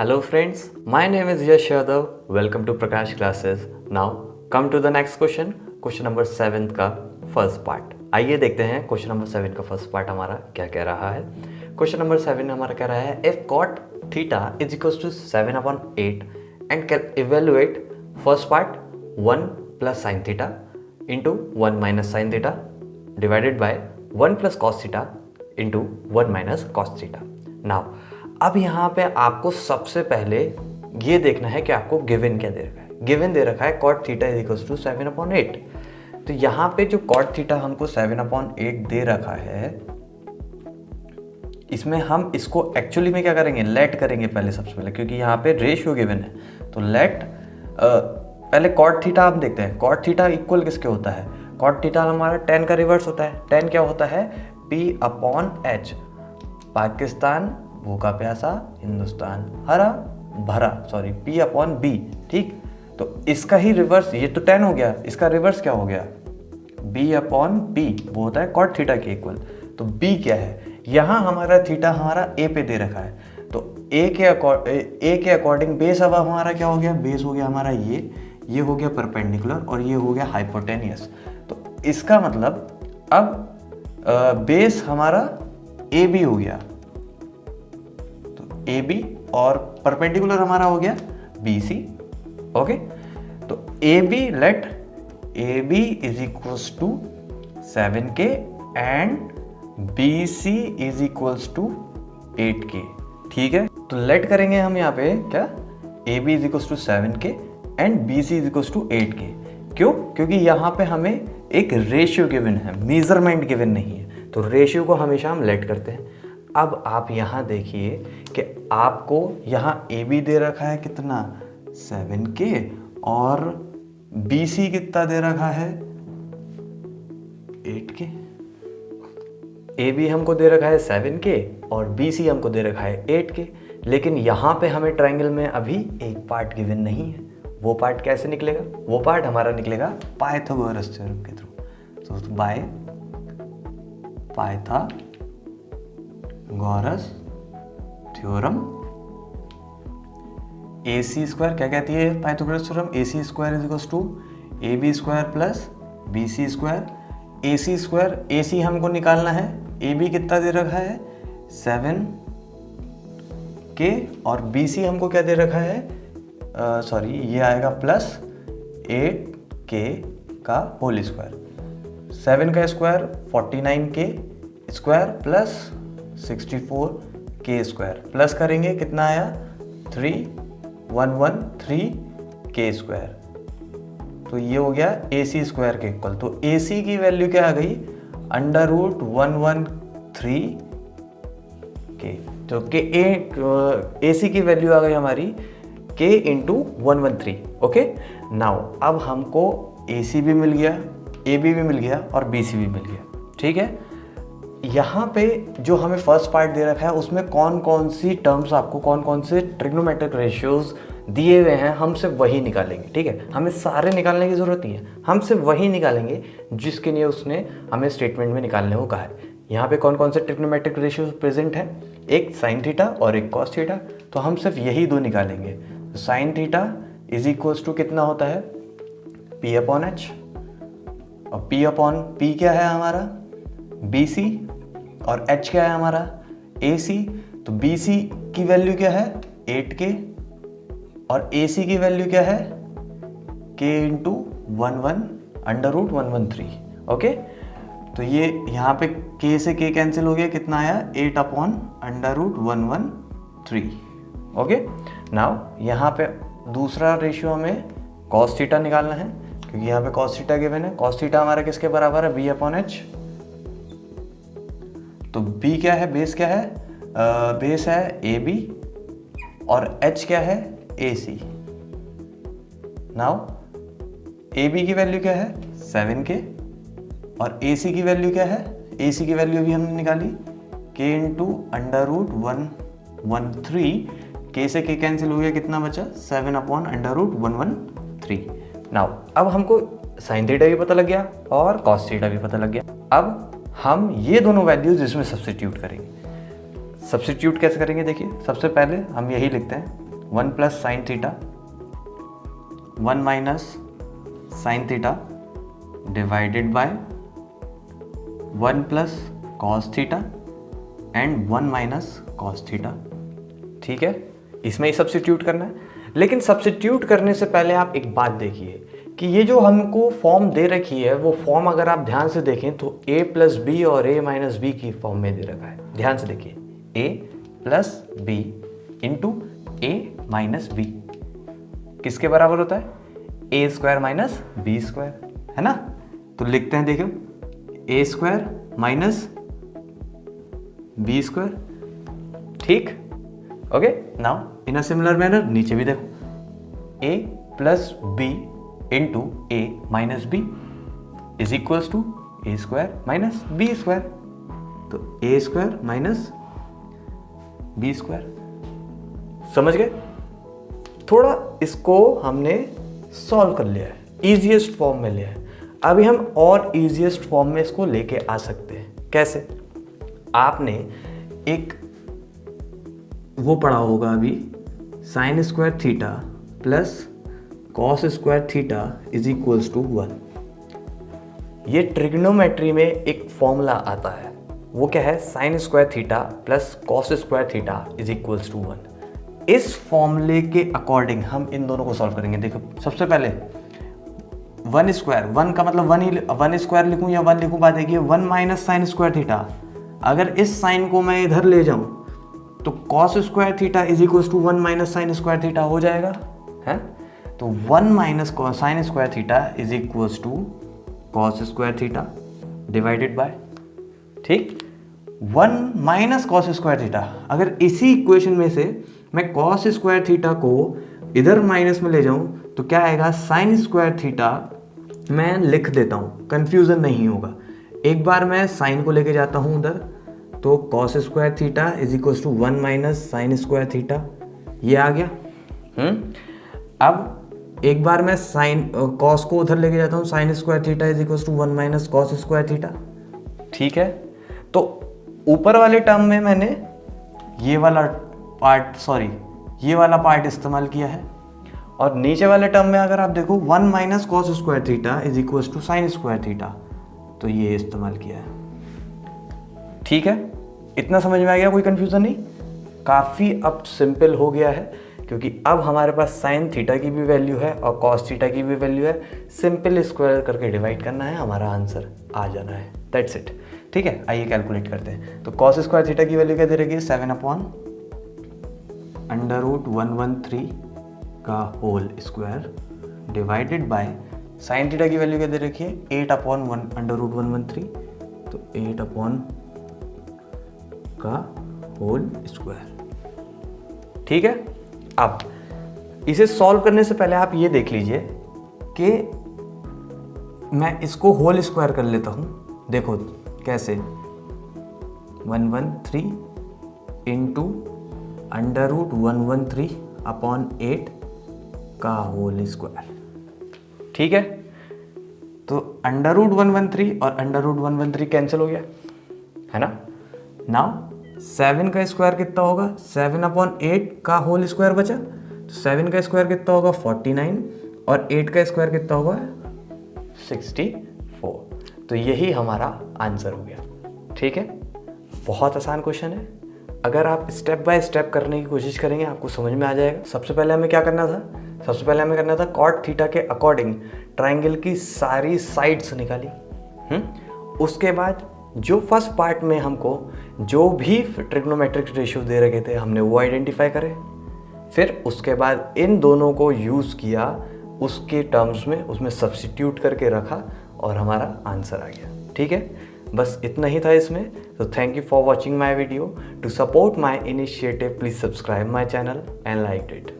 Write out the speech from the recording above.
Hello friends, my name is Yash Yadav. Welcome to Prakash Classes. Now come to the next question. Question number 7 का first part. आइए देखते हैं question number 7 का first part हमारा क्या कह रहा है. क्वेश्चन नंबर 7 हमारा कह रहा है if cot theta is equals to 7/8 and can evaluate first part 1 plus sin theta into 1 minus sin theta divided by 1 plus cos theta into 1 minus cos theta. Now अब यहाँ पे आपको सबसे पहले ये देखना है कि आपको गिवन क्या दे रखा है. गिवन दे रखा है cot theta is equals to 7/8. तो यहाँ पे जो cot थीटा हमको 7/8 दे रखा है, इसमें हम इसको एक्चुअली में क्या करेंगे, लेट करेंगे पहले सबसे पहले, क्योंकि यहाँ पे रेशियो गिवन है. तो लेट पहले cot थीटा हम देखते हैं. cot थीटा इक्वल किसके होता है? cot थीटा हमारा tan का रिवर्स होता है. tan क्या होता है? P/H. पाकिस्तान भूखा प्यासा, हिंदुस्तान हरा भरा, सॉरी P/B. ठीक, तो इसका ही रिवर्स, ये तो tan हो गया, इसका रिवर्स क्या हो गया? B/P. वो होता है cot थीटा के इक्वल. तो B क्या है? यहाँ हमारा थीटा हमारा A पे दे रखा है. तो A के अकॉर्डिंग बेस अब हमारा क्या हो गया? बेस हो गया हमारा ये हो गया परपेंडिकुलर और ये हो गया हाइपोटेनियस. तो इसका मतलब अब बेस हमारा AB हो गया, AB और परपेंडिकुलर हमारा हो गया BC. ओके, तो let AB is equals to 7K and BC is equals to 8K. ठीक है, तो लेट करेंगे हम यहाँ पे क्या? AB is equals to 7K and BC is equals to 8K. क्यों? क्योंकि यहाँ पे हमें एक रेशियो गिवन है, मेजरमेंट गिवन नहीं है. तो रेशियो को हमेशा हम लेट करते हैं. अब आप यहाँ देखिए कि आपको यहाँ AB दे रखा है कितना? 7K और BC कितना दे रखा है? 8K. AB हमको दे रखा है 7K और BC हमको दे रखा है 8K. लेकिन यहाँ पे हमें ट्रायंगल में अभी एक पार्ट गिवन नहीं है. वो पार्ट कैसे निकलेगा? वो पार्ट हमारा निकलेगा पाइथागोरस थ्योरम के थ्रू. तो by Pythagoras theorem. AC square क्या कहती है Pythagoras theorem? AC square is equals to AB square plus BC square. AC square, AC हमको निकालना है. AB कितना दे रखा है? 7K और BC हमको क्या दे रखा है? सॉरी, ये आएगा प्लस 8K का होल स्क्वायर. 7 का square 49K square plus 64K square. Plus करेंगे कितना आया? 3113K square. तो ये हो गया AC स्क्वायर के इक्वल. तो AC की वैल्यू क्या आ गई? √113K. तो AC की वैल्यू आ गई हमारी K इंटू 113. ओके, नाउ अब हमको AC भी मिल गया, AB भी मिल गया और BC भी मिल गया. ठीक है, यहाँ पे जो हमें फर्स्ट पार्ट दे रखा है उसमें कौन कौन सी टर्म्स, आपको कौन कौन से ट्रिग्नोमेट्रिक रेशियोज दिए हुए हैं, हम सिर्फ वही निकालेंगे. ठीक है, हमें सारे निकालने की ज़रूरत नहीं है, हम सिर्फ वही निकालेंगे जिसके लिए उसने हमें स्टेटमेंट में निकालने को कहा है. यहाँ पे कौन कौन से ट्रिग्नोमेट्रिक रेशियोज प्रेजेंट हैं? एक साइन थीटा और एक कॉस थीटा. तो हम सिर्फ यही दो निकालेंगे. Sine theta is equals to कितना होता है? P/H और P/P क्या है हमारा? BC और H क्या है हमारा? AC. तो BC की वैल्यू क्या है? 8K और AC की वैल्यु क्या है? K into 113. ओके, तो ये यहाँ पे K से K कैंसिल हो गया, कितना आया? 8/√113. ओके, नाउ यहाँ पे दूसरा रेशियो हमें cos थीटा निकालना है, क्योंकि यहाँ पे cos थीटा गिवन है. cos थीटा हमारा किसके बराबर है? B/H. तो B क्या है? बेस क्या है? बेस है AB और H क्या है? AC. नाउ AB की वैल्यू क्या है? 7K और AC की वैल्यू क्या है? AC की वैल्यू भी हमने निकाली K इंटू √113. K से K कैंसिल हो गया, कितना बचा? 7/√113. नाउ अब हमको साइन थीटा भी पता लग गया और कॉस थीटा भी पता लग गया. अब हम ये दोनों वैल्यूज इसमें सब्स्टिट्यूट करेंगे. सब्स्टिट्यूट कैसे करेंगे? देखिए, सबसे पहले हम यही लिखते हैं 1 plus sine theta 1 minus sine theta divided bye 1 plus cos theta and 1 minus cos theta. ठीक है, इसमें ही सब्स्टिट्यूट करना है। लेकिन सब्स्टिट्यूट करने से पहले आप एक बात देखिए कि ये जो हमको फॉर्म दे रखी है वो फॉर्म अगर आप ध्यान से देखें तो a प्लस बी और a माइनस बी की फॉर्म में दे रखा है। ध्यान से देखिए, a plus B into a minus B किसके बराबर होता है? a square minus B square, है ना। तो लिखते हैं, देखो a square minus B square. ठीक, okay. Now in a similar manner नीचे भी देखो, a plus B into a minus B is equals to a square minus B square. तो a square minus B square, समझ गए? थोड़ा इसको हमने सॉल्व कर लिया है, इजीएस्ट फॉर्म में लिया है। अभी हम और इजीएस्ट फॉर्म में इसको लेके आ सकते हैं। कैसे? आपने एक वो पढ़ा होगा अभी, sine square theta plus cos square theta is equals to 1। ये ट्रिग्नोमेट्री में एक फॉर्मूला आता है, वो क्या है? Sine square theta plus cos square theta is equals to 1। इस फॉर्मूले के अकॉर्डिंग हम इन दोनों को सॉल्व करेंगे। देखो, सबसे पहले 1 स्क्वायर, 1 का मतलब 1 स्क्वायर लिखूं या 1 लिखूं, बात है कि 1 माइनस साइन स्क्वायर थीटा। अगर इस साइन को मैं इधर ले जाऊं तो cos square theta is equal to 1 minus sine square theta हो जाएगा, है। तो 1 minus sine square theta is equal to cos square theta divided by, ठीक, 1 माइनस कॉस स्क्वायर थीटा। अगर इसी इक्वेशन में से मैं कॉस स्क्वायर थीटा को इधर माइनस में ले जाऊं तो क्या आएगा? साइन स्क्वायर थीटा मैं लिख देता हूं, कंफ्यूजन नहीं होगा। एक बार मैं साइन को लेके जाता हूं उधर, तो cos square theta is equal to 1 minus sine square theta, ये आ गया। अब एक बार मैं साइन कॉस को उधर लेके जाता हूँ, sine square theta is equal to 1 minus cos square theta. ठीक है, तो ऊपर वाले टर्म में मैंने ये वाला पार्ट इस्तेमाल किया है, और नीचे वाले टर्म में अगर आप देखो 1 minus cos square theta is equal to sine square theta, तो ये इस्तेमाल किया है। ठीक है, इतना समझ में आ गया? कोई कंफ्यूजन नहीं? काफ़ी अब सिंपल हो गया है, क्योंकि अब हमारे पास साइन थीटा की भी वैल्यू है और कॉस थीटा की भी वैल्यू है। सिंपल स्क्वायर करके डिवाइड करना है, हमारा आंसर आ जाना है। That's it. ठीक है, आइए कैलकुलेट करते हैं। तो कॉस स्क्वायर थीटा की वैल्यू क्या दे रखी है? 7/√113 का whole square divided by sine theta की वैल्यू क्या दे रखी है? 8/√113, तो 8 का होल स्क्वायर। ठीक है, अब इसे सॉल्व करने से पहले आप ये देख लीजिए कि मैं इसको होल स्क्वायर कर लेता हूं। देखो कैसे, 113 इंटू √113/8 का होल स्क्वायर। ठीक है, तो √113 और √113 कैंसिल हो गया, है ना। नाउ 7 का स्क्वायर कितना होगा? 7/8 का होल स्क्वायर बचा, तो 7 का स्क्वायर कितना होगा? 49, और 8 का स्क्वायर कितना होगा? 64। तो यही हमारा आंसर हो गया। ठीक है, बहुत आसान क्वेश्चन है। अगर आप स्टेप बाय स्टेप करने की कोशिश करेंगे आपको समझ में आ जाएगा। सबसे पहले हमें क्या करना था? सबसे पहले हमें करना था कॉट थीटा के अकॉर्डिंग ट्राइंगल की सारी साइड्स निकाली। उसके बाद जो फर्स्ट पार्ट में हमको जो भी ट्रिग्नोमेट्रिक रेशियो दे रखे थे हमने वो आइडेंटिफाई करे। फिर उसके बाद इन दोनों को यूज़ किया उसके टर्म्स में, उसमें सब्स्टिट्यूट करके रखा और हमारा आंसर आ गया। ठीक है, बस इतना ही था इसमें। तो thank you for watching my video. To support my initiative please subscribe my channel and like it.